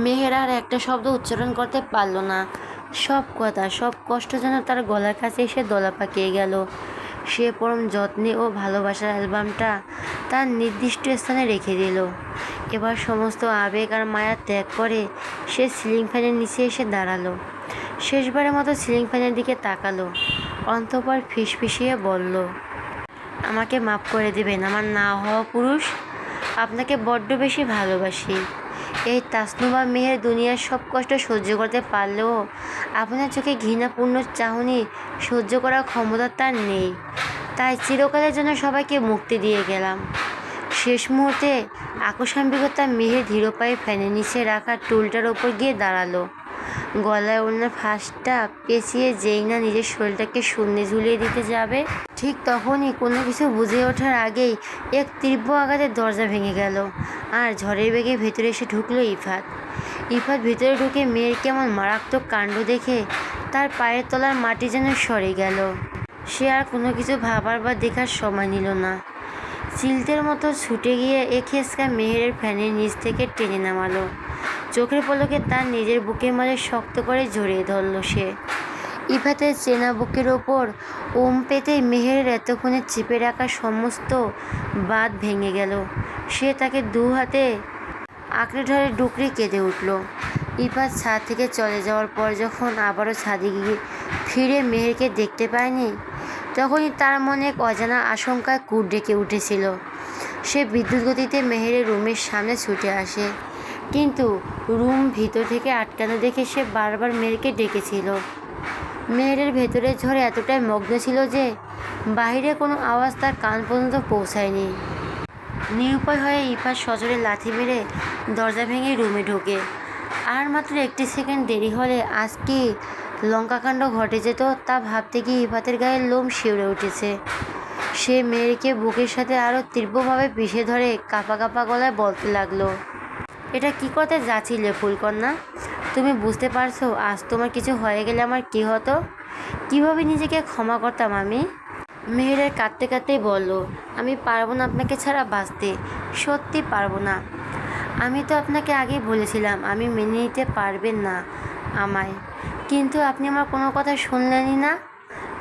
মেহের আর একটা শব্দ উচ্চারণ করতে পারল না। সব কথা, সব কষ্ট যেন তার গলার কাছে এসে দলা পাকিয়ে গেল। সে পরম যত্নে ও ভালোবাসার অ্যালবামটা তার নির্দিষ্ট স্থানে রেখে দিল। এবার সমস্ত আবেগ আর মায়া ত্যাগ করে সে সিলিং ফ্যানের নিচে এসে দাঁড়ালো। শেষবারের মতো সিলিং ফ্যানের দিকে তাকালো, অন্তঃপর ফিসফিসিয়ে বলল, আমাকে মাফ করে দেবেন আমার না হওয়া পুরুষ। আপনাকে বড্ড বেশি ভালোবাসি। এই তাসনুমা মেহের দুনিয়ার সব কষ্ট সহ্য করতে পারলেও আপনার চোখে ঘৃণাপূর্ণ চাহনি সহ্য করার ক্ষমতা তার নেই। তাই চিরকালের জন্য সবাইকে মুক্তি দিয়ে গেলাম। শেষ মুহূর্তে আকস্মিকতা মেহের ধীর পায়ে ফ্যানের নিচে রাখা টুলটার ওপর গিয়ে দাঁড়ালো। গলায় ওনার ফাঁসটা পেঁচিয়ে যেই না নিজের শরীরটাকে শূন্যে ঝুলিয়ে দিতে যাবে, ঠিক তখনই কোনো কিছু বুঝে ওঠার আগেই এক তীব্র আঘাতে দরজা ভেঙে গেল আর ঝড়ের বেগে ভেতরে এসে ঢুকলো ইফাত। ইফাত ভেতরে ঢুকে মেয়ের কেমন মারাত্মক কাণ্ড দেখে তার পায়ের তলার মাটি যেন সরে গেল। সে আর কোনো কিছু ভাবার বা দেখার সময় নিল না। চিলতের মতো ছুটে গিয়ে খেসকা মেহেরের ফ্যানের নিচ থেকে টেনে নামালো। চোখের পলকে তার নিজের বুকের মাঝে শক্ত করে জড়িয়ে ধরল সে। ইফাতের চেনা বুকের ওপর ওম পেতে মেহেরের এতক্ষণে চেপে রাখা সমস্ত বাঁধ ভেঙে গেল। সে তাকে দু হাতে আঁকড়ে ধরে ডুকরে কেঁদে উঠল। ইফাত ছাদ থেকে চলে যাওয়ার পর যখন আবারও ছাদে গিয়ে ফিরে মেহেরকে দেখতে পায়নি, তখনই তার মনে এক অজানা আশঙ্কায় কুট ডেকে উঠেছিল। সে বিদ্যুৎ গতিতে মেহেরের রুমের সামনে ছুটে আসে, কিন্তু রুম ভিতর থেকে আটকানো দেখে সে বারবার মেহেরকে ডেকেছিল। মেহেরের ভেতরের ঝড়ে এতটাই মগ্ন ছিল যে বাইরে কোনো আওয়াজ তার কান পর্যন্ত পৌঁছায়নি। নিরুপায় হয়ে ইফাত সজোরে লাথি মেরে দরজা ভেঙে রুমে ঢোকে। আর মাত্র একটি সেকেন্ড দেরি হলে আজ কি লঙ্কাকাণ্ড ঘটে যেত তা ভাবতে গিয়ে ইফাতের গায়ের লোম শিউরে উঠেছে। সে মেয়েকে বুকের সাথে আরও তীব্রভাবে পিষে ধরে কাঁপা কাঁপা গলায় বলতে লাগলো, এটা কি করতে যাচ্ছিলে ফুলকন্যা? তুমি বুঝতে পারছো আজ তোমার কিছু হয়ে গেলে আমার কি হতো? কীভাবে নিজেকে ক্ষমা করতাম আমি? মেহেরের কাঁদতে কাঁদতেই বলল, আমি পারবো না আপনাকে ছাড়া বাঁচতে, সত্যি পারবো না। আমি তো আপনাকে আগেই বলেছিলাম আমি মেনে নিতে পারবেন না আমায়, কিন্তু আপনি আমার কোনো কথা শুনলেনই না।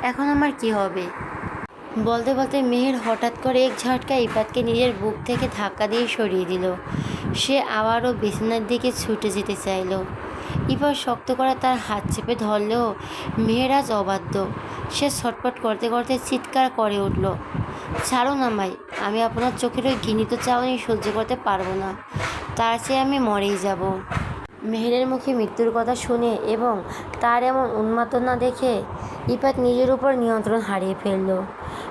এখন আমার কি হবে? বলতে বলতে মেহের হঠাৎ করে এক ঝটকায় ইফাতকে নিজের বুক থেকে ধাক্কা দিয়ে সরিয়ে দিল। সে আবারও বিছানার দিকে ছুটে যেতে চাইল। ইফাত শক্ত করে তার হাত চেপে ধরলেও মেহের আজ অবাধ্য। সে ছটফট করতে করতে চিৎকার করে উঠল, ছাড়ুন আমায়, আমি আপনার চোখের ওই ঘৃণিত চাহনি সহ্য করতে পারবো না, তার চেয়ে আমি মরেই যাব। মেহেরের মুখে মৃত্যুর কথা শুনে এবং তার এমন উন্মাদনা দেখে ইফাত নিজের উপর নিয়ন্ত্রণ হারিয়ে ফেলল।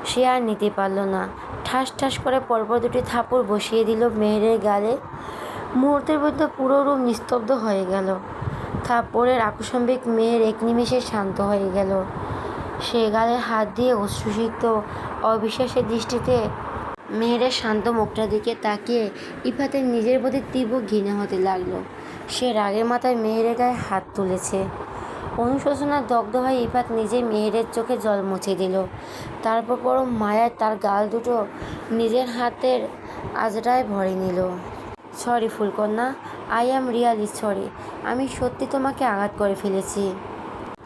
সে আর নিতে পারল না। ঠাস ঠাস করে পরপর দুটি থাপড় বসিয়ে দিল মেহেরের গালে। মুহূর্তের মধ্যে পুরো রুম নিস্তব্ধ হয়ে গেল। থাপড়ের আকস্মিক মেহের এক নিমেষে শান্ত হয়ে গেল। সে গালে হাত দিয়ে অশ্রুসিক্ত অবিশ্বাসের দৃষ্টিতে মেহেরের শান্ত মুখটার দিকে তাকিয়ে ইফাতের নিজের প্রতি তীব্র ঘৃণা হতে লাগলো। সে রাগের মাথায় মেহেরের গায়ে হাত তুলেছে। অনুশোচনায় দগ্ধ হয়ে ইফাত নিজে মেহেরের চোখে জল মুছে দিল। তারপর পরম মায়ায় তার গাল দুটো নিজের হাতের আজরায় ভরে নিল। সরি ফুলকন্যা, আই অ্যাম রিয়ালি সরি। আমি সত্যি তোমাকে আঘাত করে ফেলেছি,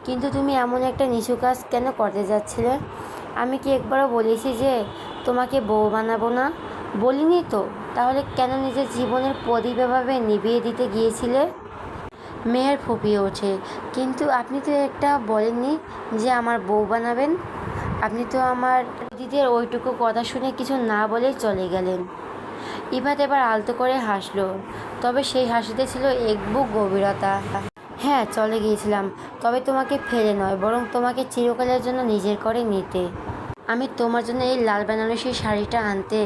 কিন্তু তুমি এমন একটা নিচু কাজ কেন করতে যাচ্ছিলে? আমি কি একবারও বলেছি যে তোমাকে বউ বানাবো না? বলিনি তো? তাহলে কেন নিজের জীবনের প্রদীপ এভাবে নিভিয়ে দিতে গিয়েছিলে? মেয়ের ফুঁপিয়ে ওঠে, কিন্তু আপনি তো একটা বলেননি যে আমার বউ বানাবেন। আপনি তো আমার দিদির ওইটুকু কথা শুনে কিছু না বলেই চলে গেলেন। ইফাত এবার আলতো করে হাসলো, তবে সেই হাসিতে ছিল এক বুক গভীরতা। হ্যাঁ, চলে গিয়েছিলাম, তবে তোমাকে ফেলে নয়, বরং তোমাকে চিরকালের জন্য নিজের করে নিতে। আমি তোমার জন্য এই লাল বেনারসি শাড়িটা আনতে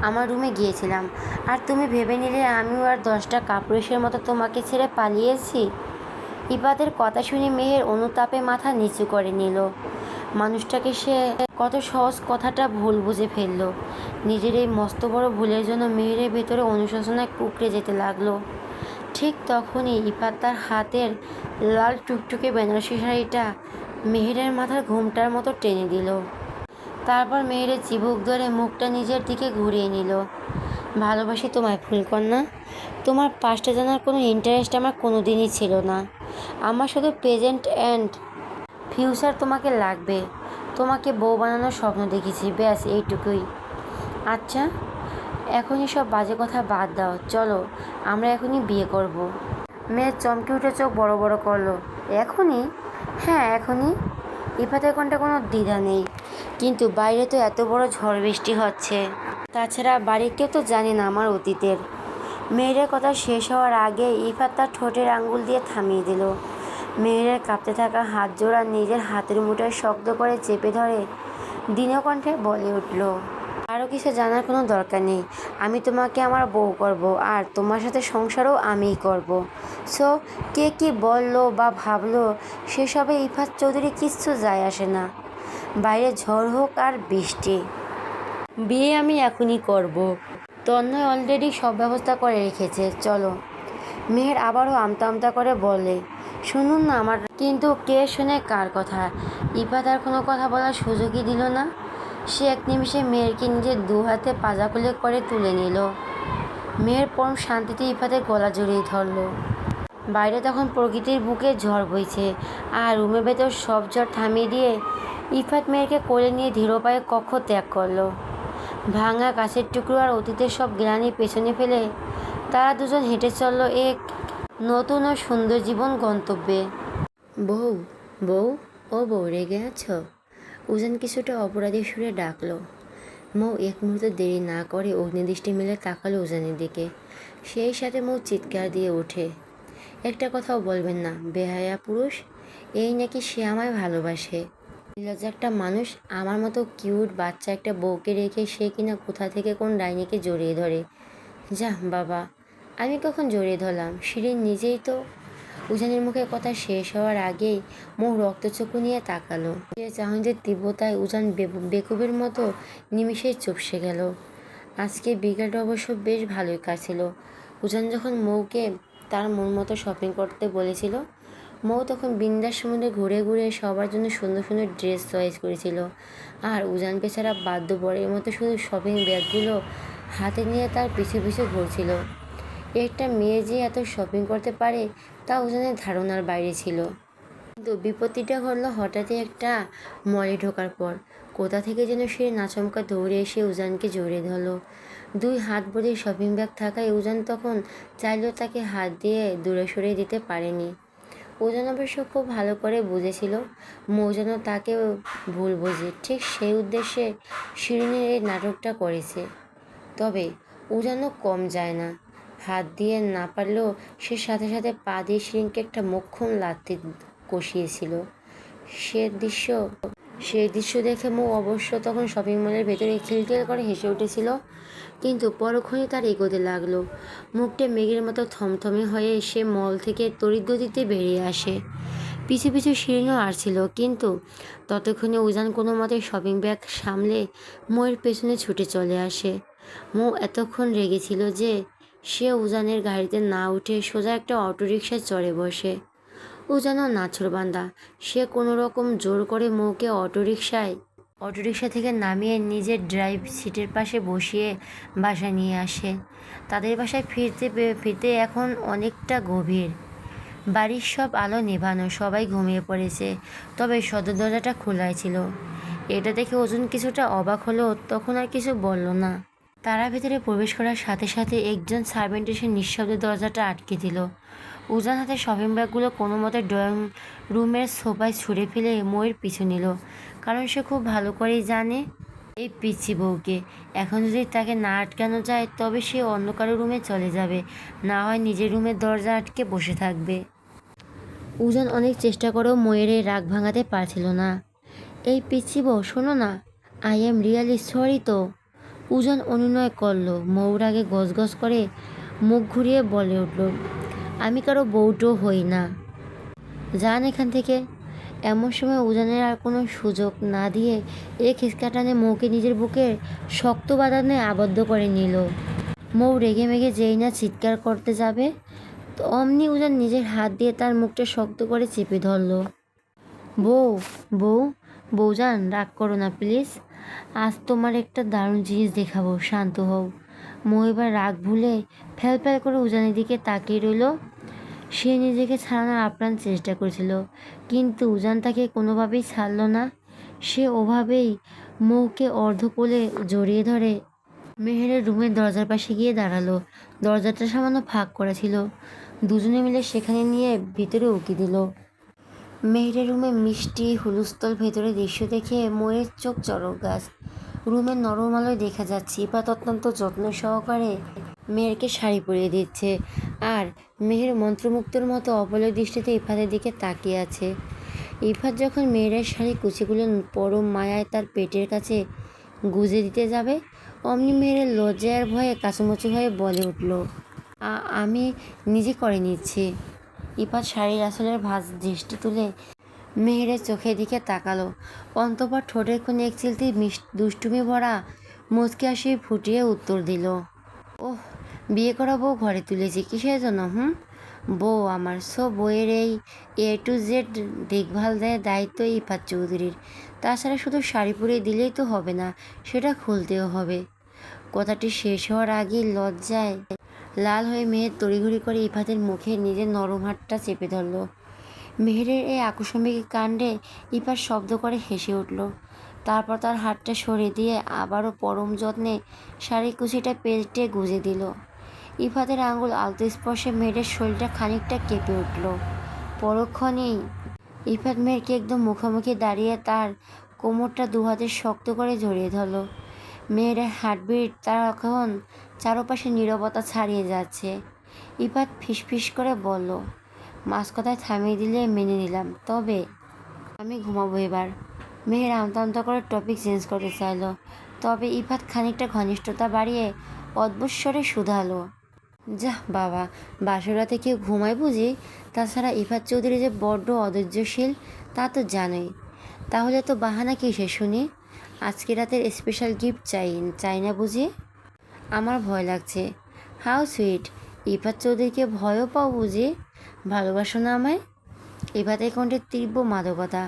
আমার রুমে গিয়েছিলাম, আর তুমি ভেবে নিলে আমিও আর 10টা কাপুরুষের মতো তোমাকে ছেড়ে পালিয়েছি। ইফাতের কথা শুনে মেহের অনুতাপে মাথা নিচু করে নিল। মানুষটাকে সে কত সহজ কথাটা ভুল বুঝে ফেলল। নিজের এই মস্ত বড় ভুলের জন্য মেহেরের ভেতরে অনুশোচনায় কুঁকড়ে যেতে লাগলো। ঠিক তখনই ইফাত তার হাতের লাল টুকটুকে বেনারসি শাড়িটা মেহেরের মাথার ঘোমটার মতো টেনে দিল। তারপর মেহেরের চিবুক ধরে মুখটা নিজের দিকে ঘুরিয়ে নিল। ভালোবাসি তোমায় ফুলকন্যা। তোমার পাস্টটা জানার কোনো ইন্টারেস্ট আমার কোনো দিনই ছিল না। আমার শুধু প্রেজেন্ট অ্যান্ড ফিউচার তোমাকে লাগবে। তোমাকে বউ বানানোর স্বপ্ন দেখেছি, ব্যাস এইটুকুই। আচ্ছা, এখনই সব বাজে কথা বাদ দাও, চলো আমরা এখনই বিয়ে করব। মেয়ের চমকে উঠে চোখ বড় বড় করলো। এখনই? হ্যাঁ এখনই। ইফাতের কণ্ঠে কোনো দ্বিধা নেই। কিন্তু বাইরে তো এত বড় ঝড় বৃষ্টি হচ্ছে। তাছাড়া বাড়ির কেউ তো জানে না আমার অতীতের। মেয়েরের কথা শেষ হওয়ার আগে ইফাত তার ঠোঁটের আঙ্গুল দিয়ে থামিয়ে দিল। মেয়েরের কাঁপতে থাকা হাত জোড়া নিজের হাতের মুঠোয় শক্ত করে চেপে ধরে দীনকণ্ঠে বলে উঠল, আরও কিছু জানার কোনো দরকার নেই। আমি তোমাকে আমার বউ করব, আর তোমার সাথে সংসারও আমিই করব। সো কে কী বললো বা ভাবলো সেসবে ইফাত চৌধুরী কিচ্ছু যায় আসে না। বাইরে ঝড় হোক আর বৃষ্টি, বিয়ে আমি এখনই করব। তন্ময় অলরেডি সব ব্যবস্থা করে রেখেছে, চলো। মেহের আবারও আমতা আমতা করে বলে, শুনুন না আমার। কিন্তু কে শোনে কার কথা? ইফাত আর কোনো কথা বলার সুযোগই দিল না। সে এক নিমিষে মেয়েরকে নিজের দু হাতে পাজা খুলে করে তুলে নিল। মেয়ের পরম শান্তিতে ইফাতের গলা জড়িয়ে ধরল। বাইরে তখন প্রকৃতির বুকে ঝড় বইছে, আর রুমের ভেতর সব ঝড় থামিয়ে দিয়ে ইফাত মেয়েরকে কোলে নিয়ে ধীর পায়ে কক্ষ ত্যাগ করলো। ভাঙা কাছের টুকরো আর অতীতের সব গ্লানি পেছনে ফেলে তারা দুজন হেঁটে চলল এক নতুন ও সুন্দর জীবন গন্তব্যে। বউ, বউ, ও বউ, রেগে আছো? উজান কিছুটা অপরাধী সুরে ডাকলো। মৌ এক মুহূর্ত দেরি না করে অগ্নিদৃষ্টি মেলে তাকালো উজানের দিকে। সেই সাথে মৌ চিৎকার দিয়ে ওঠে, একটা কথাও বলবেন না বেহায়া পুরুষ। এই নাকি সে আমায় ভালোবাসে? লজ্জা একটা মানুষ, আমার মতো কিউট বাচ্চা একটা বউকে রেখে সে কিনা কোথা থেকে কোন ডাইনিকে জড়িয়ে ধরে। যা বাবা, আমি কখন জড়িয়ে ধরলাম? শিরিন নিজেই তো। উজানের মুখে কথা শেষ হওয়ার আগেই মৌ রক্তচক্ষু নিয়ে তাকালো। সে চাহনির তীব্রতায় উজান বেকুবের মতো নিমিষেই চুপসে গেল। আজকে বিকেলটা অবশ্য বেশ ভালোই কাটছিল। উজান যখন মৌকে তার মন মতো শপিং করতে বলেছিল, মৌ তখন বিন্দাস সমুদ্রে ঘুরে ঘুরে সবার জন্য সুন্দর সুন্দর ড্রেস চয়েস করেছিল। আর উজান বেচারা বাধ্য বরের মতো শুধু শপিং ব্যাগগুলো হাতে নিয়ে তার পিছু পিছু ঘুরছিল। একটা মেয়ে যে এত শপিং করতে পারে তা উজানের ধারণার বাইরে ছিল। কিন্তু বিপত্তিটা ঘটল হঠাৎই একটা মলে ঢোকার পর। কোথা থেকে যেন সে নাচমকা দৌড়ে এসে উজানকে জড়িয়ে ধরল। দুই হাত ভরে শপিং ব্যাগ থাকায় উজান তখন চাইলেও তাকে হাত দিয়ে দূরে সরিয়ে দিতে পারেনি। উজান অবশ্য খুব ভালো করে বুঝেছিল মৌ যেন তাকে ভুল বোঝে, ঠিক সেই উদ্দেশ্যে শিরিনের এই নাটকটা করেছে। তবে উজানও কম যায় না। হাত দিয়ে না পারলেও সে সাথে সাথে পা দিয়ে শিরিনকে একটা মোক্ষম লাথি কষিয়েছিল। সেই দৃশ্য দেখে মৌ অবশ্য তখন শপিং মলের ভেতরে খিলখিল করে হেসে উঠেছিল। কিন্তু পরক্ষণে তার এগোতে লাগলো। মুখটা মেঘের মতো থমথমে হয়ে সে মল থেকে তড়িৎ গতিতে বেরিয়ে আসে। পিছু পিছু শিরিনও আসছিল, কিন্তু ততক্ষণে উজান কোনো মতে শপিং ব্যাগ সামলে মৌয়ের পেছনে ছুটে চলে আসে। মৌ এতক্ষণ রেগেছিল যে সে উজানের গাড়িতে না উঠে সোজা একটা অটোরিকশায় চড়ে বসে। উজানও নাছোড়বান্দা, সে কোনো রকম জোর করে মৌকে অটোরিকশা থেকে নামিয়ে নিজের ড্রাইভ সিটের পাশে বসিয়ে বাসায় নিয়ে আসে। তাদের বাসায় ফিরতে এখন অনেকটা গভীর। বাড়ির সব আলো নেভানো, সবাই ঘুমিয়ে পড়েছে, তবে সদর দরজাটা খোলাই ছিল। এটা দেখে অর্জুন কিছুটা অবাক হলেও তখন আর কিছু বলল না। তারা ভেতরে প্রবেশ করার সাথে সাথে একজন সার্ভেন্ট এসে নিঃশব্দে দরজাটা আটকে দিল। উজান হাতে শপিং ব্যাগগুলো কোনো মতে ড্রয়িং রুমের সোফায় ছুঁড়ে ফেলে ময়ের পিছু নিল, কারণ সে খুব ভালো করেই জানে এই পিচ্ছি বউকে এখন যদি তাকে না আটকানো যায় তবে সে অন্য কারো রুমে চলে যাবে, না হয় নিজের রুমের দরজা আটকে বসে থাকবে। উজান অনেক চেষ্টা করেও ময়ের এই রাগ ভাঙাতে পারছিল না। এই পিচ্ছি বউ, শোনো না, আই এম রিয়ালি সরি তো। উজান অনুনয় করল। মৌর আগে গজগজ করে মুখ ঘুরিয়ে বলে উঠল, আমি কারো বউটো হই না, যান এখান থেকে। এমন সময় উজানের আর কোনো সুযোগ না দিয়ে এক হিসকাটানে মৌকে নিজের বুকের শক্ত বাঁধনে আবদ্ধ করে নিল। মৌ রেগে মেগে যেই না চিৎকার করতে যাবে তো অমনি উজান নিজের হাত দিয়ে তার মুখটা শক্ত করে চেপে ধরল। বউ, বউ, বউজান রাগ করো না প্লিজ, আজ তোমার একটা দারুণ জিনিস দেখাবো, শান্ত হও। মহিবার রাগ ভুলে ফ্যাল ফ্যাল করে উজানের দিকে তাকিয়ে রইল। সে নিজেকে ছাড়ানোর আপ্রাণ চেষ্টা করেছিল, কিন্তু উজান তাকে কোনোভাবেই ছাড়ল না। সে ওভাবেই মৌকে অর্ধকোলে জড়িয়ে ধরে মেহেরের রুমের দরজার পাশে গিয়ে দাঁড়ালো। দরজাটা সামান্য ফাঁক করা ছিল। দুজনে মিলে সেখানে নিয়ে ভিতরে উকি দিল। মেহেরের রুমে মিষ্টি হুলস্থল ভেতরে দৃশ্য দেখে ময়ের চোখ চড়ক গাছ। রুমের নরম আলোয় দেখা যাচ্ছে ইফাত অত্যন্ত যত্ন সহকারে মেহেরকে শাড়ি পরিয়ে দিচ্ছে, আর মেহের মন্ত্রমুগ্ধর মতো অপলক দৃষ্টিতে ইফাতের দিকে তাকিয়ে আছে। ইফাত যখন মেহেরের শাড়ি কুচিগুলো পরম মায়ায় তার পেটের কাছে গুজে দিতে যাবে, অমনি মেহেরের লজ্জায় আর ভয়ে কাচুমুচু হয়ে বলে উঠল, আমি নিজে করে নিচ্ছি। ইফাত শাড়ির আঁচলের ভাঁজ দৃষ্টি তুলে মেহেরের চোখের দিকে তাকালো। অন্তঃপর ঠোঁটের কোণে এক চিলতি দুষ্টুমি ভরা মুচকি হাসি ফুটিয়ে উত্তর দিল, ওহ, বিয়ে করা বউ ঘরে তুলেছি কিসের জন্য? বউ আমার। বউয়ের এই A to Z দেখভাল দেয় দায়িত্ব ইফাত চৌধুরীর। তাছাড়া শুধু শাড়ি পরিয়ে দিলেই তো হবে না, সেটা খুলতেও হবে। কথাটি শেষ হওয়ার আগেই লজ্জায় লাল হয়ে মেহের তড়িঘড়ি করে ইফাতের মুখে নিজের নরম হাতটা চেপে ধরল। মেহেরের এই আকস্মিক কাণ্ডে ইফাত শব্দ করে হেসে উঠল। তারপর তার হাতটা সরিয়ে দিয়ে আবারও পরম যত্নে শাড়ির কুচিটা পেটে গুজে দিল। ইফাতের আঙুল আলতো স্পর্শে মেহেরের শরীরটা খানিকটা কেঁপে উঠল। পরক্ষণেই ইফাত মেহেরকে একদম মুখোমুখি দাঁড়িয়ে তার কোমরটা দুহাতে শক্ত করে জড়িয়ে ধরল। মেহেরের হার্টবিট তার এখন চারপাশে নীরবতা ছাড়িয়ে যাচ্ছে। ইফাত ফিসফিস করে বলল, মাঝকথায় থামিয়ে দিলে মেনে নিলাম, তবে আমি ঘুমাবো এবার। মেহের আমতা আমতা করে টপিক চেঞ্জ করতে চাইল, তবে ইফাত খানিকটা ঘনিষ্ঠতা বাড়িয়ে অদ্ভুত স্বরে শুধালো, যাহ বাবা, বাসরাতে কেউ ঘুমায় বুঝি? তাছাড়া ইফাত চৌধুরী যে বড্ড অধৈর্যশীল তা তো জানোই। তাহলে তো বাহানা কিসে শুনি? আজকে রাতের স্পেশাল গিফট চাই না বুঝি? আমার ভয় লাগছে। How sweet! ইফাত চৌধুরীকে ভয়ও পাও বুঝি? ভালোবাসো না আমায়? ইফাতের কণ্ঠে তীব্র মাদকতা।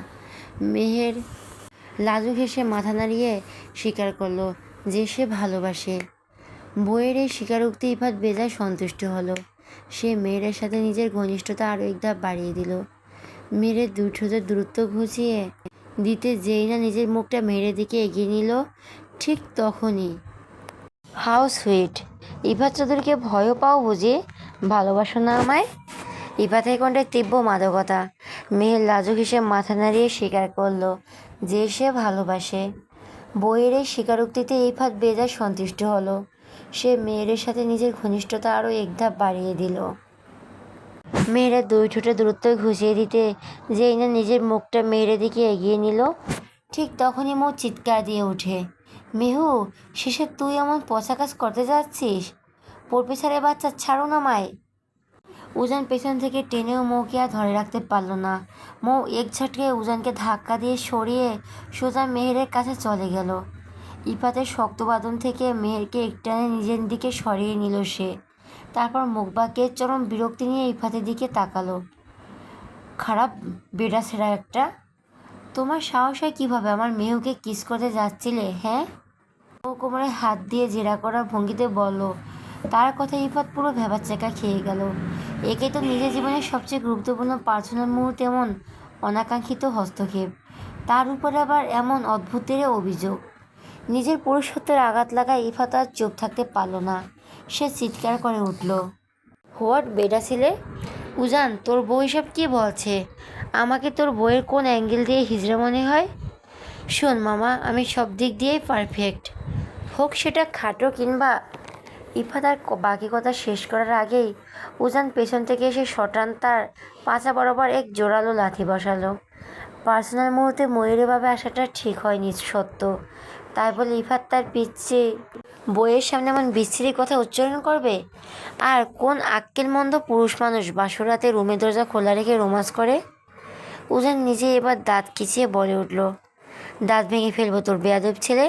মেহের লাজুক হেসে মাথা নাড়িয়ে স্বীকার করলো যে সে ভালোবাসে। বইয়ের এই স্বীকারোক্তি ইফাত বেজায় সন্তুষ্ট হলো। সে মেয়েরের সাথে নিজের ঘনিষ্ঠতা আরও এক ধাপ বাড়িয়ে দিল। মেয়েরের দুই ঠোঁটের দূরত্ব ঘুচিয়ে দিতে যেই না নিজের মুখটা মেয়েরের দিকে এগিয়ে নিল, ঠিক তখনই, হাউ সুইট! ইফাত চৌধুরীকে ভয়ও পাও বুঝি? ভালোবাসো না আমায়? ইফাতের কণ্ঠে তীব্র মাদকতা। মেহের লাজুক হিসেবে মাথা নাড়িয়ে স্বীকার করলো যে সে ভালোবাসে। বইয়ের এই স্বীকারোক্তিতে ইফাত বেজায় সন্তুষ্ট হলো। সে মেয়েরের সাথে নিজের ঘনিষ্ঠতা আরও এক ধাপ বাড়িয়ে দিল। মেয়েরা দুই ঠোঁটে দূরত্ব ঘুষিয়ে দিতে যেই না নিজের মুখটা মেয়েরের দিকে এগিয়ে নিল, ঠিক তখনই মৌ চিৎকার দিয়ে ওঠে, মেহু, শেষে তুই এমন পচা কাজ করতে যাচ্ছিস? প্রফেসরের বাচ্চা, ছাড়ো না মায়! উজান পেছন থেকে টেনেও মৌকে আর ধরে রাখতে পারল না। মৌ এক ঝটকে উজানকে ধাক্কা দিয়ে সরিয়ে সোজা মেহেরের কাছে চলে গেল। ইফাতের শক্ত বাঁধন থেকে মেহেরকে একটানে নিজের দিকে সরিয়ে নিল সে। তারপর মুখ বাঁকিয়ে চরম বিরক্তি নিয়ে ইফাতের দিকে তাকালো। খারাপ বেডা ছেঁড়া একটা! তোমার সাহস হয় কীভাবে আমার মেহুকে কিস করতে যাচ্ছিলে, হ্যাঁ? ও কোমরে হাত দিয়ে জেরা করা ভঙ্গিতে বলল। তার কথা ইফাত পুরো ভ্যাবাচ্যাকা খেয়ে গেল। একে তো নিজের জীবনের সবচেয়ে গুরুত্বপূর্ণ পার্সোনাল মুহূর্তে এমন অনাকাঙ্ক্ষিত হস্তক্ষেপ, তার উপরে আবার এমন অদ্ভুতের অভিযোগ। নিজের পুরুষত্বের আঘাত লাগায় ইফাত আর চুপ থাকতে পারল না। সে চিৎকার করে উঠল, হোয়াট বেডা ছেলে! উজান, তোর বউ এসব কী বলছে? আমাকে তোর বউয়ের কোন অ্যাঙ্গেল দিয়ে হিজড়া মনে হয়? শোন মামা, আমি সব দিক দিয়েই পারফেক্ট, হোক সেটা খাটো কিংবা। ইফাত আর বাকি কথা শেষ করার আগেই উজান পেছন থেকে এসে শটান তার পাছা বরাবর এক জোরালো লাথি বসালো। পার্সোনাল মুহূর্তে ময়ূরীভাবে আসাটা ঠিক হয়নি সত্য, তাই বলে ইফাত তার পিচ্ছে বইয়ের সামনে এমন বিশ্রী কথা উচ্চারণ করবে? আর কোন আক্কেলমন্দ পুরুষ মানুষ বাসরাতে রুমের দরজা খোলা রেখে রোমান্স করে? উজান নিজে এবার দাঁত খিচিয়ে বলে উঠল, দাঁত ভেঙে ফেলবো তোর বেয়াদব ছেলে!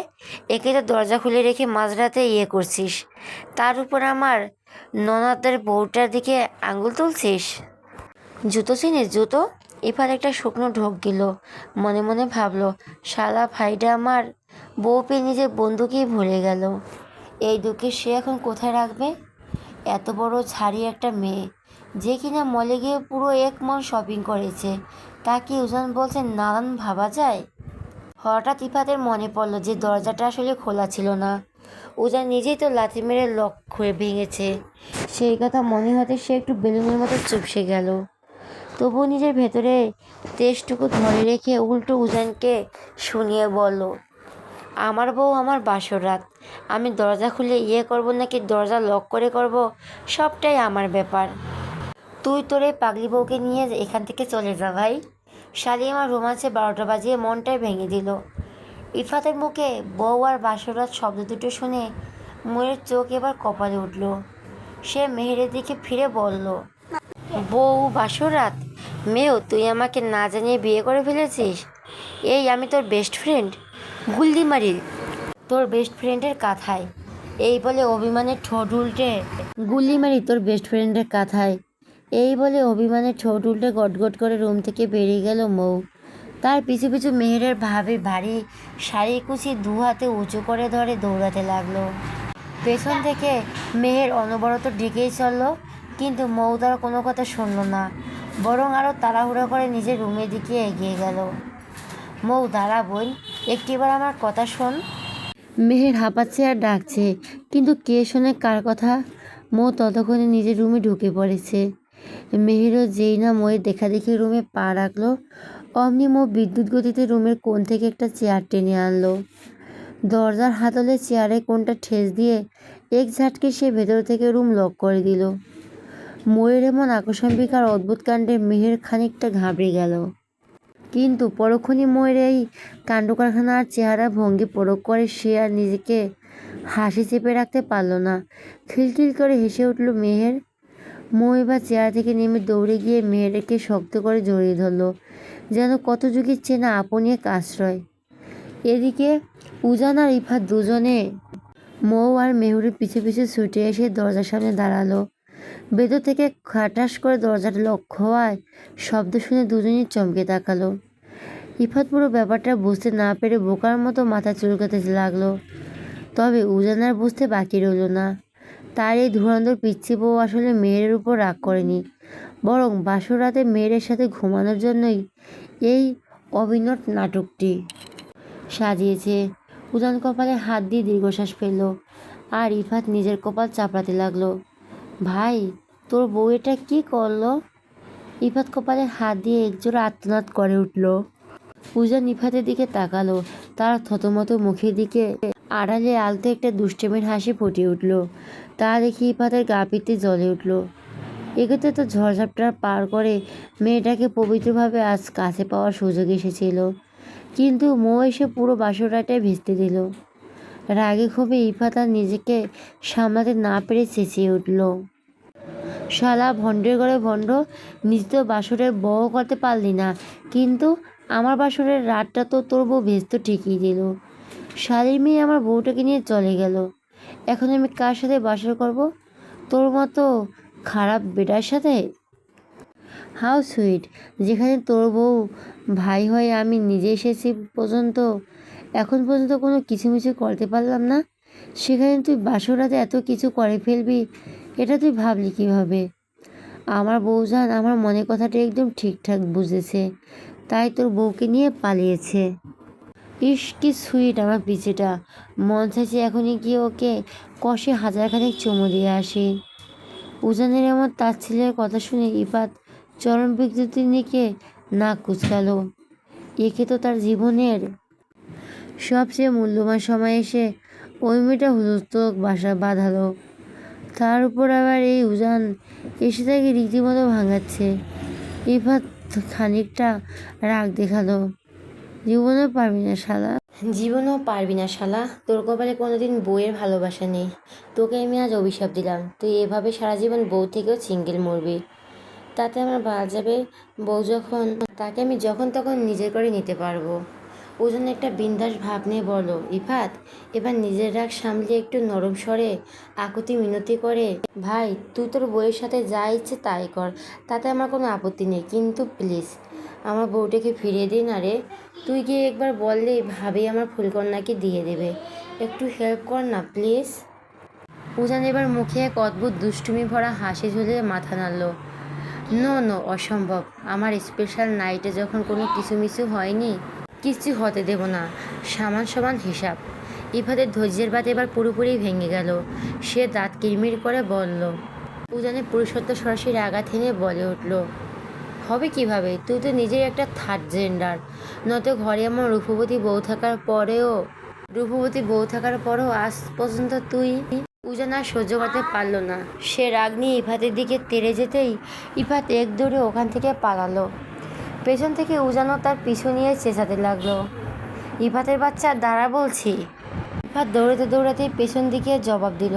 একে তো দরজা খুলে রেখে মাঝরাতে করছিস, তার উপর আমার ননদের বউটার দিকে আঙুল তুলছিস। জুতো চিনিস জুতো? ইফাত একটা শুকনো ঢোক গেল। মনে মনে ভাবলো, শালা ভাইটা আমার বউ পেয়ে নিজের বন্ধুকেই ভুলে গেল। এই দুঃখে সে এখন কোথায় রাখবে? এত বড় ঝাড়ি একটা মেয়ে, যে কিনা মলে গিয়ে পুরো 1 মন শপিং করেছে, তা কি উজান বলছে নানান ভাবা যায়? হঠাৎ ইফাতের মনে পড়লো যে দরজাটা আসলে খোলা ছিল না। উজান নিজেই তো লাথি মেরে লক খুঁড়ে ভেঙেছে। সেই কথা মনে হতে সে একটু বেলুনের মতো চুপসে গেল। তবুও নিজের ভেতরে তেজটুকু ধরে রেখে উল্টো উজানকে শুনিয়ে বলল, আমার বউ, আমার বাসর রাত, আমি দরজা খুলে করব নাকি দরজা লক করে করব, সবটাই আমার ব্যাপার। তুই তোর এই পাগলি বউকে নিয়ে এখান থেকে চলে যা ভাই। শালি আমার রোমাঞ্চে 12টা বাজিয়ে মনটাই ভেঙে দিল। ইফাতের মুখে বউ আর বাসরাত শব্দ দুটো শুনে ময়ের চোখ এবার কপালে উঠল। সে মেহেরের দিকে ফিরে বলল, বউ বাসরাত? মেয়েও তুই আমাকে না জানিয়ে বিয়ে করে ফেলেছিস? এই আমি তোর বেস্ট ফ্রেন্ড, গুল্লি মারি তোর বেস্ট ফ্রেন্ডের কাঁথায়। এই বলে অভিমানের ঠোঁট উল্টে গুল্লি মারি তোর বেস্ট ফ্রেন্ডের কাঁথায়। এই বলে অভিমানের ঠোঁট উল্টে গটগট করে রুম থেকে বেরিয়ে গেল মৌ। তার পিছু পিছু মেহেরের ভারী শাড়ি কুচি 2 হাতে উঁচু করে ধরে দৌড়াতে লাগলো। পেছন থেকে মেহের অনবরত ডেকেই চলল, কিন্তু মৌ তার কোনো কথা শুনল না, বরং আরও তাড়াহুড়ো করে নিজের রুমের দিকে এগিয়ে গেল। মৌ, দাঁড়া বোন, একটিবার আমার কথা শোন। মেহের হাঁপাচ্ছে আর ডাকছে, কিন্তু কে শোনে কার কথা? মৌ ততক্ষণে নিজের রুমে ঢুকে পড়েছে। মেহেরও যেই না মৌয়ের দেখাদেখি রুমে পা রাখলো, অমনি মৌ বিদ্যুৎ গতিতে রুমের কোণ থেকে একটা চেয়ার টেনে আনলো। দরজার হাতলে চেয়ারে কোণটা ঠেস দিয়ে এক ঝাটকে সে ভেতর থেকে রুম লক করে দিল। মৌয়ের এমন আকস্মিক আর অদ্ভুত কাণ্ডে মেহের খানিকটা ঘাবড়ে গেল, কিন্তু পরক্ষণই মৌয়ের এই কাণ্ডকারখানা আর চেহারা ভঙ্গি পরখ করে সে আর নিজেকে হাসি চেপে রাখতে পারল না। খিলখিল করে হেসে উঠল মেহের। মৌ এবার চেয়ার থেকে নেমে দৌড়ে গিয়ে মেহেরকে শক্ত করে জড়িয়ে ধরল, যেন কত যুগের চেনা আপন এক আশ্রয়। এদিকে উজান আর ইফাত দুজনে মৌ আর মেহুরের পিছু পিছু ছুটে এসে দরজার সামনে দাঁড়ালো। ভেতর থেকে খাটাস করে দরজাটা লক হওয়ায় শব্দ শুনে দুজনেই চমকে তাকালো। ইফাত পুরো ব্যাপারটা বুঝতে না পেরে বোকার মতো মাথা চুলকাতে লাগলো। তবে উজান আর বুঝতে বাকি রইল না, তার এই ধুরন্ধর পিচ্ছি বউ আসলে মেয়ের উপর রাগ করেনি, বরং বাসর রাতে মেয়ের সাথে ঘুমানোর জন্যই এই অবিনট নাটকটি সাজিয়েছে। উজান কপালে হাত দিয়ে দীর্ঘশ্বাস ফেলল, আর ইফাত নিজের কপাল চাপড়াতে লাগলো। ভাই, তোর বউ এটা কি করলো? ইফাত কপালে হাত দিয়ে একজোড়া আর্তনাদ করে উঠল। উজান ইফাতের দিকে তাকালো, তার থতমত মুখের দিকে আড়ালে আলতো একটা দুষ্টেমির হাসি ফুটে উঠল। তা দেখে ইফাতের গা পিত্তে জ্বলে উঠল। এক্ষেত্রে তো ঝড়ঝাপটা পার করে মেয়েটাকে পবিত্রভাবে আজ কাছে পাওয়ার সুযোগ এসেছিল, কিন্তু মৌ এসে পুরো বাসরাটাই ভেস্তে দিল। রাগে ক্ষোভে ইফাত আর নিজেকে সামলাতে না পেরে চেঁচিয়ে উঠল, শালা ভণ্ডের ঘরে ভণ্ড, নিজে তো বাসরের বউ করতে পারলি না, কিন্তু আমার বাসরের রাতটা তো তোর বউ ভেস্ত ঠিকই দিল। শালির মেয়ে আমার বউটাকে নিয়ে চলে গেল, এখন আমি কার সাথে বাসর করব? তোর মতো খারাপ বেটার সাথে? হাউ সুইট, যেখানে তোর বউ ভাই হয়ে আমি নিজে এসেছি এখন পর্যন্ত কোনো কিছুমিছু করতে পারলাম না, সেখানে তুই বাসর রাতে এত কিছু করে ফেলবি, এটা তুই ভাবলি কীভাবে? আমার বউজান আমার মনের কথাটা একদম ঠিকঠাক বুঝেছে, তাই তোর বউকে নিয়ে পালিয়েছে। ইস কি সুইট আমার পিছেটা, মন চাইছে এখনই গিয়ে ওকে কষে 1000খানেক চুমু দিয়ে আসি। উজানের এমন তাচ্ছিল্যের কথা শুনে ইফাত চরম বিদ্যুতির দিকে নাক কুচকালো। একে তো তার জীবনের সবচেয়ে মূল্যবান সময় এসে ওই মেয়েটা হুলস্থুল বাসা বাঁধালো, তার উপর আবার এই উজান এসে তাকে রীতিমতো ভাঙাচ্ছে। ইফাত খানিকটা রাগ দেখালো, জীবনেও পারবি না শালা, জীবনেও পারবি না শালা, তোর কপালে কোনোদিন বউয়ের ভালোবাসা নেই। তোকে আমি আজ অভিশাপ দিলাম, তুই এভাবে সারা জীবন বউ থেকেও সিঙ্গেল মরবি। তাতে আমার ভালো যাবে, বউ যখন, তাকে আমি যখন তখন নিজের করে নিতে পারবো। ওজন একটা বিন্দাস ভাব নিয়ে বলল, ইফাত এবার নিজের রাগ সামলে একটু নরম স্বরে আকুতি মিনতি করে, ভাই তুই তোর বউয়ের সাথে যা ইচ্ছে তাই কর, তাতে আমার কোনো আপত্তি নেই, কিন্তু প্লিজ আমার বউটাকে ফিরিয়ে দিন। আরে তুই গিয়ে একবার বললেই ভাবি আমার ফুলকন্যাকে দিয়ে দেবে, একটু হেল্প কর না প্লিজ। উজান এবার মুখে এক অদ্ভুত দুষ্টুমি ভরা হাসি ঝুলিয়ে মাথা নাড়ল। নো নো, অসম্ভব। আমার স্পেশাল নাইটে যখন কোনো কিছুমিছু হয়নি, কিচ্ছু হতে দেব না। সমান সমান হিসাব। ইফাতের ধৈর্যের বাত এবার পুরোপুরি ভেঙে গেল। সে দাঁত কিরমির করে বলল। উজানের পুরুষত্ব সরাসরি আঘাত হেনে বলে উঠল, হবে কিভাবে? তুই তো নিজেই একটা থার্ড জেন্ডার। নয়তো ঘরে এমন রূপবতী বউ থাকার পরও আজ পর্যন্ত তুই। উজান আর সহ্য করতে পারল না। সে রাগ নিয়ে ইফাতের দিকে তেড়ে যেতেই ইফাত এক দৌড়ে ওখান থেকে পালালো। পেছন থেকে উজানও তার পিছু নিয়ে চেঁচাতে লাগলো, ইফাতের বাচ্চা দাঁড়া বলছি। ইফাত দৌড়াতে দৌড়াতে পেছন দিকে জবাব দিল,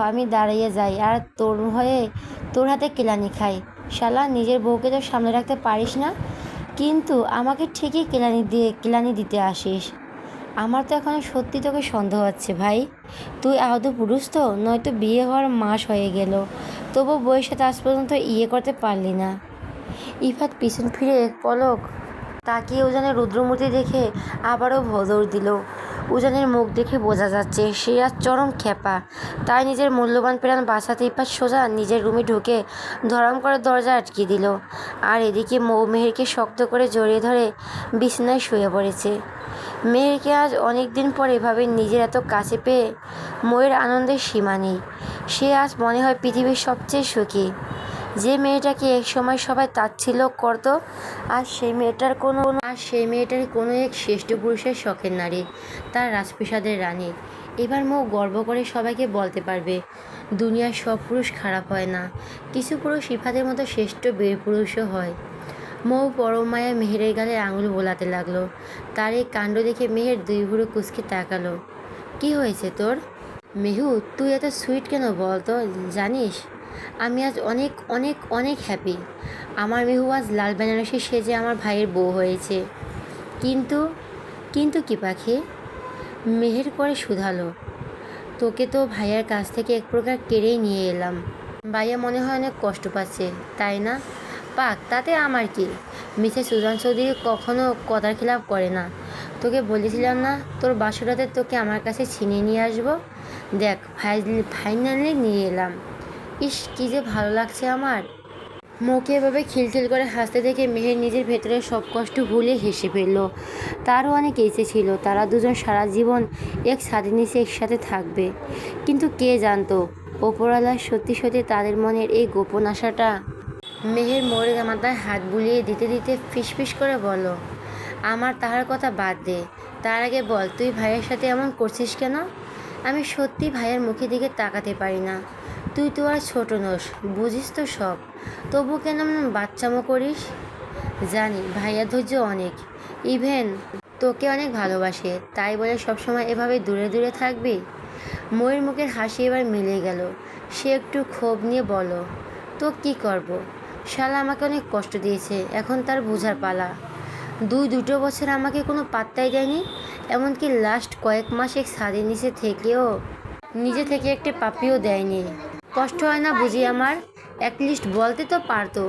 আমি দাঁড়িয়ে যাই আর তোর হাতে কেলানি খাই। শালা, নিজের বউকে তো সামনে রাখতে পারিস না, কিন্তু আমাকে ঠিকই কেলানি দিতে আসিস। আমার তো এখন সত্যি তোকে সন্দেহ হচ্ছে ভাই। তুই আদৌ পুরুষ তো? নয়তো বিয়ে হওয়ার মাস হয়ে গেল, তবু বউয়ের সাথে আজ পর্যন্ত করতে পারলি না। ইফাত পিছন ফিরে এক পলক তাকিয়ে উজানের রুদ্রমূর্তি দেখে আবারও ভদৌড় দিল। উজানের মুখ দেখে বোঝা যাচ্ছে সে আজ চরম খেপা। তাই নিজের মূল্যবান প্রাণ বাঁচাতে ইফাত সোজা নিজের রুমে ঢুকে ধরাম করে দরজা আটকে দিল। আর এদিকে মেহেরকে শক্ত করে জড়িয়ে ধরে বিছানায় শুয়ে পড়েছে। মেহেরকে আজ অনেক দিন পর এভাবে নিজের এত কাছে পেয়ে ময়ের আনন্দের সীমা নেই। সে আজ মনে হয় পৃথিবীর সবচেয়ে সুখী। যে মেয়েটাকে এক সময় সবাই তাচ্ছিল্য করত, আর সেই মেয়েটার কোনো এক শ্রেষ্ঠ পুরুষের শখের নারী, তার রাজপ্রাসাদের রানী। এবার মৌ গর্ব করে সবাইকে বলতে পারবে, দুনিয়ার সব পুরুষ খারাপ হয় না, কিছু পুরুষ ইফাতের মতো শ্রেষ্ঠ বীর পুরুষও হয়। মৌ পরম মায়া মেহেরের গালে আঙুল বোলাতে লাগলো। তার এই কাণ্ড দেখে মেহের দুই ভুরু কুঁচকে তাকালো। কি হয়েছে তোর? মেহু, তুই এত সুইট কেন বল তো? জানিস আমি আজ অনেক অনেক অনেক হ্যাপি। আমার মেহু আজ লাল বেনারসি সেজে আমার ভাইয়ের বউ হয়েছে। কিন্তু কিন্তু কি পাখি? মেহের করে শুধালো, তোকে তো ভাইয়ার কাছ থেকে এক প্রকার কেড়েই নিয়ে এলাম। ভাইয়া মনে হয় অনেক কষ্ট পাচ্ছে, তাই না? পাক, তাতে আমার কি? মিসেস সুজান চৌধুরী কখনো কথার খিলাপ করে না। তোকে বলেছিলাম না তোর বাসরাতে তোকে আমার কাছে ছিনিয়ে নিয়ে আসবো। দেখ, ফাইনালি নিয়ে এলাম। ইস, কী যে ভালো লাগছে আমার। মুখে এভাবে খিলখিল করে হাসতে দেখে মেহের নিজের ভেতরে সব কষ্ট ভুলে হেসে ফেলল। তারও অনেক ইচ্ছে ছিল তারা দুজন সারা জীবন এক ছাদের নিচে একসাথে থাকবে, কিন্তু কে জানতো ওপরওয়ালা সত্যি সত্যি তাদের মনের এই গোপন আশাটা। মেহের মোড়ে মাথায় হাত বুলিয়ে দিতে দিতে ফিসফিস করে বলল, আমার তাহার কথা বাদ দে, তার আগে বল তুই ভাইয়ের সাথে এমন করছিস কেন? আমি সত্যি ভাইয়ের মুখের দিকে তাকাতে পারি না। তুই তো আর ছোট নোস, বুঝিস তো সব, তবু কেন বাচ্চামো করিস? জানি ভাইয়া ধৈর্য অনেক, ইভেন তোকে অনেক ভালোবাসে, তাই বলে সবসময় এভাবে দূরে দূরে থাকবি? ময়ের মুখের হাসি এবার মিলে গেল। সে একটু ক্ষোভ নিয়ে বলল, তো কি করব? শালা আমাকে অনেক কষ্ট দিয়েছে, এখন তার বোঝার পালা। দুটো বছর আমাকে কোনো পাত্তাই দেয়নি, এমনকি লাস্ট কয়েক মাস এক ছাদের নিচে থেকেও নিজে থেকে একটা পাপিও দেয়নি। কষ্ট হয় না বুঝি আমার? অ্যাটলিস্ট বলতে তো পারতো,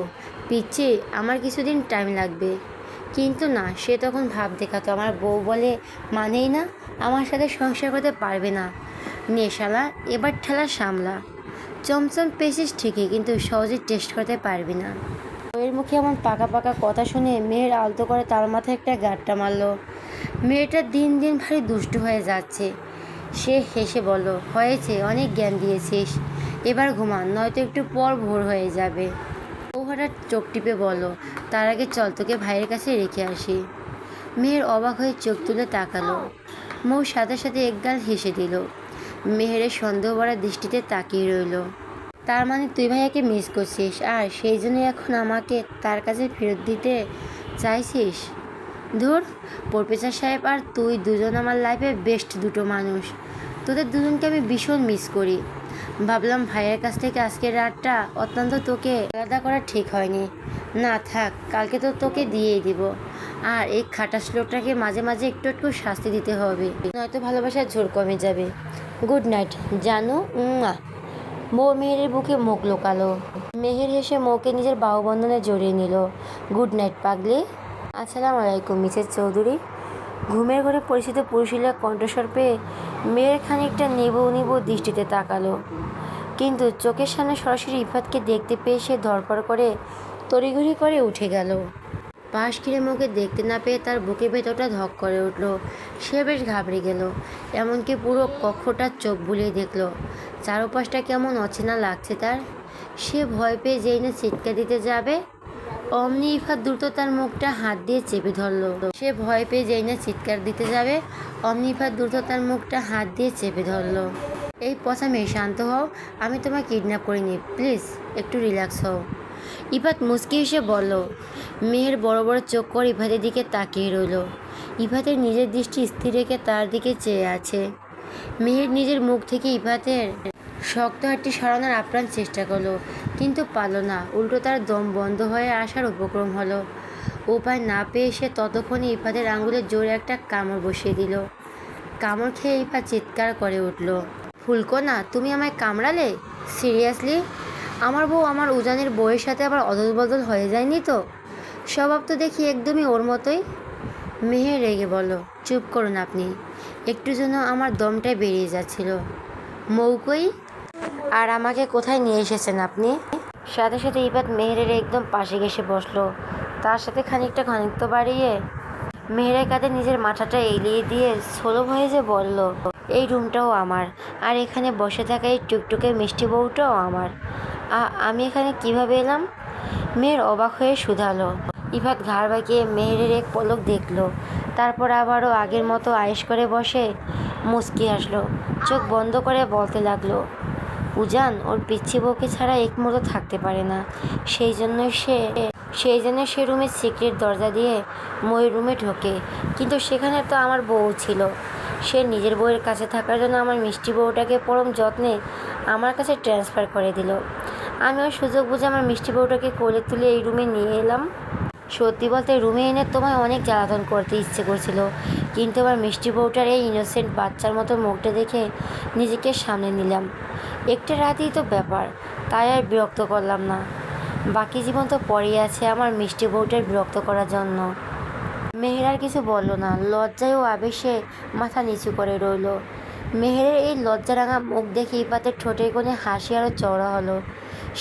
পিচ্ছি আমার কিছুদিন টাইম লাগবে। কিন্তু না, সে তখন ভাব দেখাতো আমার বউ বলে মানেই না, আমার সাথে সংসার করতে পারবে না। নে শালা, এবার ঠেলা সামলা। চমচম পেয়েছিস ঠিকই, কিন্তু সহজে টেস্ট করতে পারবি না। বউয়ের মুখে এমন পাকা পাকা কথা শুনে মেয়ের আলতো করে তার মাথায় একটা গাঁটটা মারল। মেয়েটা দিন দিন ভারী দুষ্টু হয়ে যাচ্ছে। সে হেসে বলল, হয়েছে, অনেক জ্ঞান দিয়েছিস, এবার ঘুমান, নয়তো একটু পর ভোর হয়ে যাবে। ও হঠাৎ চোখ টিপে বলল, তার আগে চল তোকে ভাইয়ের কাছে রেখে আসি। মেহের অবাক হয়ে চোখ তুলে তাকালো। মৌ সাথে সাথে একগাল হেসে দিল। মেহেরের সন্দেহ ভরা দৃষ্টিতে তাকিয়ে রইল। তার মানে তুই ভাইয়াকে মিস করছিস, আর সেই জন্য এখন আমাকে তার কাছে ফেরত দিতে চাইছিস? ধুর, প্রফেসর সাহেব আর তুই দুজন আমার লাইফে বেস্ট দুটো মানুষ। তোদের দুজনকে আমি ভীষণ মিস করি। ভাবলাম ভাইয়ের কাছ থেকে আজকের রাতটা অত্যন্ত তোকে আলাদা করা ঠিক হয়নি। না থাক, কালকে তো তোকে দিয়েই দিব। আর এই খাটাস লোকটাকে মাঝে মাঝে একটু একটু শাস্তি দিতে হবে, নয়তো ভালোবাসার জোর কমে যাবে। গুড নাইট জানু। মৌ মেহেরের বুকে মুখ লোকালো। মেহের হেসে মৌকে নিজের বাহুবন্ধনে জড়িয়ে নিল। গুড নাইট পাগলি। আসসালামু আলাইকুম মিসেস চৌধুরী। ঘুমের ঘরে পরিচিত পুরুষিলা কণ্ঠস্বর পেয়ে মেয়ের খানিকটা নিবু নিবু দৃষ্টিতে তাকালো, কিন্তু চোখের সামনে সরাসরি ইফাতকে দেখতে পেয়ে সে ধরপড় করে তড়িঘড়ি করে উঠে গেল। পাশ ঘিরে মুখে দেখতে না পেয়ে তার বুকের ভেতরটা ধক করে উঠল। সে বেশ ঘাবড়ে গেল, এমনকি পুরো কক্ষটার চোখ বুলিয়ে দেখল। চারপাশটা কেমন অচেনা লাগছে তার। সে ভয় পেয়ে যেই না চিৎকার দিতে যাবে, অমনি ইফাত দ্রুত তার মুখটা হাত দিয়ে চেপে ধরলো। এই পচা মেয়ে, শান্ত হও, আমি তোমায় কিডন্যাপ করিনি, প্লিজ একটু রিল্যাক্স হও। ইফাত মুচকি হেসে বলল। মেয়ের বড় বড় চোখ করে ইফাতের দিকে তাকিয়ে রইল। ইফাতের নিজের দৃষ্টি স্থির রেখে তার দিকে চেয়ে আছে। মেহের নিজের মুখ থেকে ইফাতের শক্ত হাতটি সরানোর আপ্রাণ চেষ্টা করলো, কিন্তু পারল না। উল্টো তার দম বন্ধ হয়ে আসার উপক্রম হলো। উপায় না পেয়ে সে ততক্ষণে ইফাতের আঙুলে জোরে একটা কামড় বসিয়ে দিল। কামড় খেয়ে ইফাত চিৎকার করে উঠল, ফুলকণা, তুমি আমায় কামড়ালে? সিরিয়াসলি? আমার বউ আমার উজানের বউয়ের সাথে আবার অদল বদল হয়ে যায়নি তো? স্বভাব তো দেখি একদমই ওর মতোই। মেহের রেগে বলল, চুপ করুন আপনি। একটু জন্য আমার দমটাই বেরিয়ে যাচ্ছিল। মৌকই, আর আমাকে কোথায় নিয়ে এসেছেন আপনি? সাথে সাথে ইফাত মেহেরের একদম পাশে ঘেসে বসলো। তার সাথে খানিকটা ঘনত্ব বাড়িয়ে মেহেরের কাঁধে নিজের মাথাটা এলিয়ে দিয়ে স্লো ভয়েসে বলল, এই রুমটাও আমার, আর এখানে বসে থাকা এই টুকটুকে মিষ্টি বউটাও আমার। আমি এখানে কিভাবে এলাম? মেহের অবাক হয়ে শুধালো। ইফাত ঘাড় বাঁকিয়ে মেহেরের এক পলক দেখলো, তারপর আবারও আগের মতো আয়েশ করে বসে মুচকি হাসলো। চোখ বন্ধ করে বলতে লাগলো, উজান ওর পিচ্ছি বউকে ছাড়া এক মুহূর্ত থাকতে পারে না। সেই জন্য সে রুমের সিক্রেট দরজা দিয়ে ময়ূর রুমে ঢোকে। কিন্তু সেখানে তো আমার বউ ছিল। সে নিজের বউয়ের কাছে থাকার জন্য আমার মিষ্টি বউটাকে পরম যত্নে আমার কাছে ট্রান্সফার করে দিল। আমি ওই সুযোগ বুঝে আমার মিষ্টি বউটাকে কোলে তুলে এই রুমে নিয়ে এলাম। সত্যি বলতে রুমে এনে তোমায় অনেক জ্বালাতন করতে ইচ্ছে করছিল, কিন্তু আমার মিষ্টি বউটার এই ইনোসেন্ট বাচ্চার মতো মুখটা দেখে নিজেকে সামনে নিলাম। একটা রাতেই তো ব্যাপার, তাই আর বিরক্ত করলাম না। বাকি জীবন তো পড়েই আছে আমার মিষ্টি বউটার বিরক্ত করার জন্য। মেহের আর কিছু বলল না, লজ্জায় ও আবেশে মাথা নিচু করে রইল। মেহেরের এই লজ্জারাঙা মুখ দেখে ইফাতের ঠোঁটের কোণে হাসি আরও চওড়া হলো।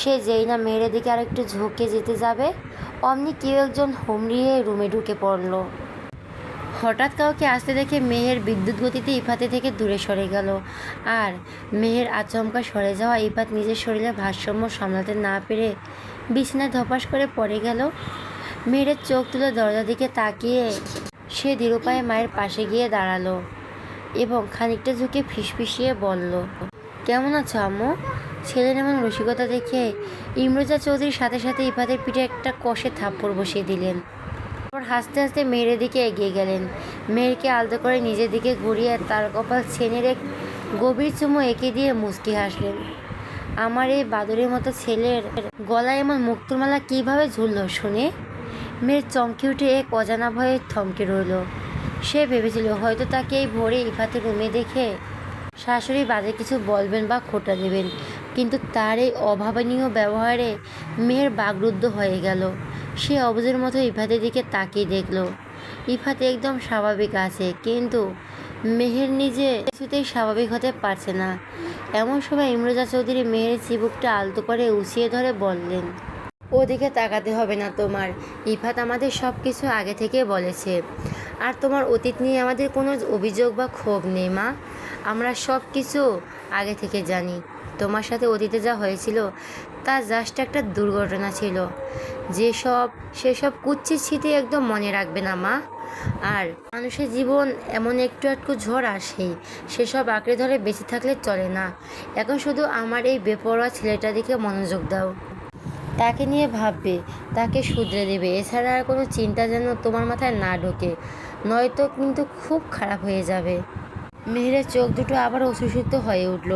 সে যেই না মেহেরের দিকে আরেকটু ঝুঁকে যেতে যাবে, অমনি কেউ একজন হুমড়িয়ে রুমে ঢুকে পড়ল। হঠাৎ কাউকে আসতে দেখে মেহের বিদ্যুৎ গতিতে ইফাতে থেকে দূরে সরে গেল। আর মেহের আচমকা সরে যাওয়া ইফাত নিজের শরীরে ভারসাম্য সামলাতে না পেরে বিছানায় ধপাস করে পড়ে গেল। মেহেরের চোখ তুলে দরজার দিকে তাকিয়ে সে ধীরপায়ে মায়ের পাশে গিয়ে দাঁড়ালো এবং খানিকটা ঝুঁকে ফিসফিসিয়ে বলল, কেমন আছো আম্মু? ছেলের এমন রসিকতা দেখে ইমরোজা চৌধুরীর সাথে সাথে ইফাতের পিঠে একটা কষে থাপ্পড় বসিয়ে দিলেন। তারপর হাসতে হাসতে মেয়ের দিকে এগিয়ে গেলেন। মেয়েরকে আলতো করে নিজের দিকে ঘুরিয়ে তার কপাল ছেনের এক গভীর চুমু এঁকে দিয়ে মুচকি হাসলেন। আমার এই বাদুড়ের মতো ছেলের গলায় এমন মুক্তমালা কীভাবে ঝুলল শুনে? মেয়ের চমকে উঠে এক অজানা ভয়ে থমকে রইল। সে ভেবেছিল হয়তো তাকে এই ভোরে ইফাতের রুমে দেখে শাশুড়ি বাজে কিছু বলবেন বা খোঁটা দেবেন, কিন্তু তার এই অভাবনীয় ব্যবহারে মেয়ের বাকরুদ্ধ হয়ে গেল। সে অবুঝের মতো ইফাতের দিকে তাকিয়ে দেখল। ইফাত একদম স্বাভাবিক আছে, কিন্তু মেহের নিজে কিছুতেই স্বাভাবিক হতে পারছে না। এমন সময় ইমরোজা চৌধুরী মেহেরের চিবুকটা আলতো করে উছিয়ে ধরে বললেন, ওদিকে তাকাতে হবে না তোমার। ইফাত আমাদের সব কিছু আগে থেকে বলেছে, আর তোমার অতীত নিয়ে আমাদের কোনো অভিযোগ বা ক্ষোভ নেই মা। আমরা সব কিছু আগে থেকে জানি। তোমার সাথে অতীতে যা হয়েছিল তা জাস্ট একটা দুর্ঘটনা ছিল। সেসব কুচ্ছিত স্মৃতি একদম মনে রাখবে না মা। আর মানুষের জীবন এমন একটু একটু ঝড় আসেই, সেসব আঁকড়ে ধরে বেঁচে থাকলে চলে না। এখন শুধু আমার এই বেপরোয়া ছেলেটার দিকে মনোযোগ দাও। তাকে নিয়ে ভাববে, তাকে শুধরে দেবে, এছাড়া আর কোনো চিন্তা যেন তোমার মাথায় না ঢোকে, নয়তো কিন্তু খুব খারাপ হয়ে যাবে। মেহেরের চোখ দুটো আবার অশ্রুসিক্ত হয়ে উঠল।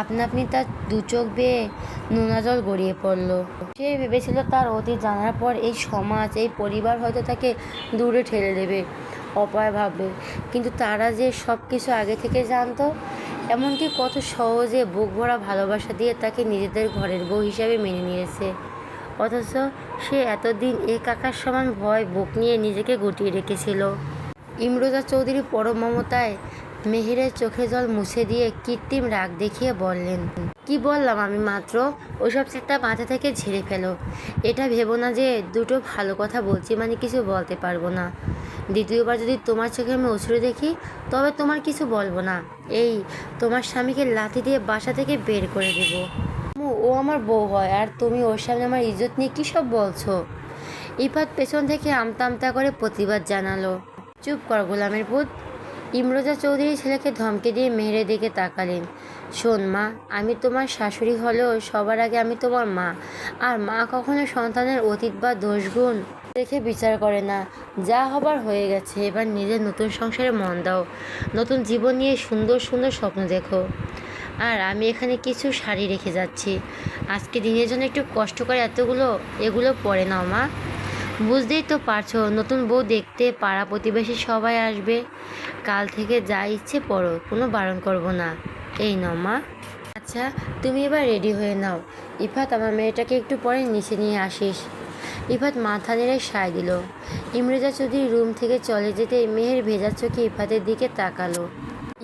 আপনা আপনি তার দু চোখ বেয়ে নোনা জল গড়িয়ে পড়ল। সে ভেবেছিল তার অতীত জানার পর এই সমাজ, এই পরিবার হয়তো তাকে দূরে ঠেলে দেবে, অপায় ভাববে, কিন্তু তারা যে সব কিছু আগে থেকে জানতো, এমনকি কত সহজে বুক ভরা ভালোবাসা দিয়ে তাকে নিজেদের ঘরের বউ হিসাবে মেনে নিয়েছে। অথচ সে এতদিন এক আকাশ সমান ভয় বুক নিয়ে নিজেকে গুটিয়ে রেখেছিল। ইমরোজা চৌধুরী পরম মমতায় মেহেরের চোখের জল মুছে দিয়ে কৃত্রিম রাগ দেখিয়ে বললেন, কি বললাম আমি মাত্র? ওসব চিন্তা মাথা থেকে ঝেড়ে ফেলো। এটা ভেবো না যে দুটো ভালো কথা বলছি মানে কিছু বলতে পারবো না। দ্বিতীয়বার যদি তোমার চোখে আমি অশ্রু দেখি তবে তোমার কিছু বলবো না। এই তোমার স্বামীকে লাথি দিয়ে বাসা থেকে বের করে দেবো। ও আমার বউ হয় আর তুমি ওর সামনে আমার ইজ্জত নিয়ে কী সব বলছো? ইফাত পেছন থেকে আমতা আমতা করে প্রতিবাদ জানালো। চুপ কর গোলামের পুত। ইমরোজা চৌধুরী ছেলেকে ধমকে দিয়ে মেহেরের দিকে তাকালেন। শোন মা, আমি তোমার শাশুড়ি হলেও সবার আগে আমি তোমার মা। আর মা কখনো সন্তানের অতীত বা দোষগুণ দেখে বিচার করে না। যা হবার হয়ে গেছে, এবার নিজের নতুন সংসারে মন দাও। নতুন জীবন নিয়ে সুন্দর সুন্দর স্বপ্ন দেখো। আর আমি এখানে কিছু শাড়ি রেখে যাচ্ছি। আজকে দিনের জন্য একটু কষ্ট করে এগুলো পরে নাও মা। বুঝতেই তো পারছো, নতুন বউ দেখতে পাড়া প্রতিবেশী সবাই আসবে। কাল থেকে যা ইচ্ছে পড়ো, কোনো বারণ করবো না। এই নাও মা। আচ্ছা, তুমি এবার রেডি হয়ে নাও। ইফাত, আমার মেয়েটাকে একটু পরে নিচে নিয়ে আসিস। ইফাত মাথা নেড়ে সায় দিল। ইমরোজা চৌধুরী রুম থেকে চলে যেতে মেহের ভেজা চোখে ইফাতের দিকে তাকালো।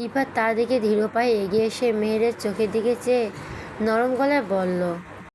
ইফাত তার দিকে ধীর পায়ে এগিয়ে এসে মেহেরের চোখের দিকে চেয়ে নরম গলায় বলল,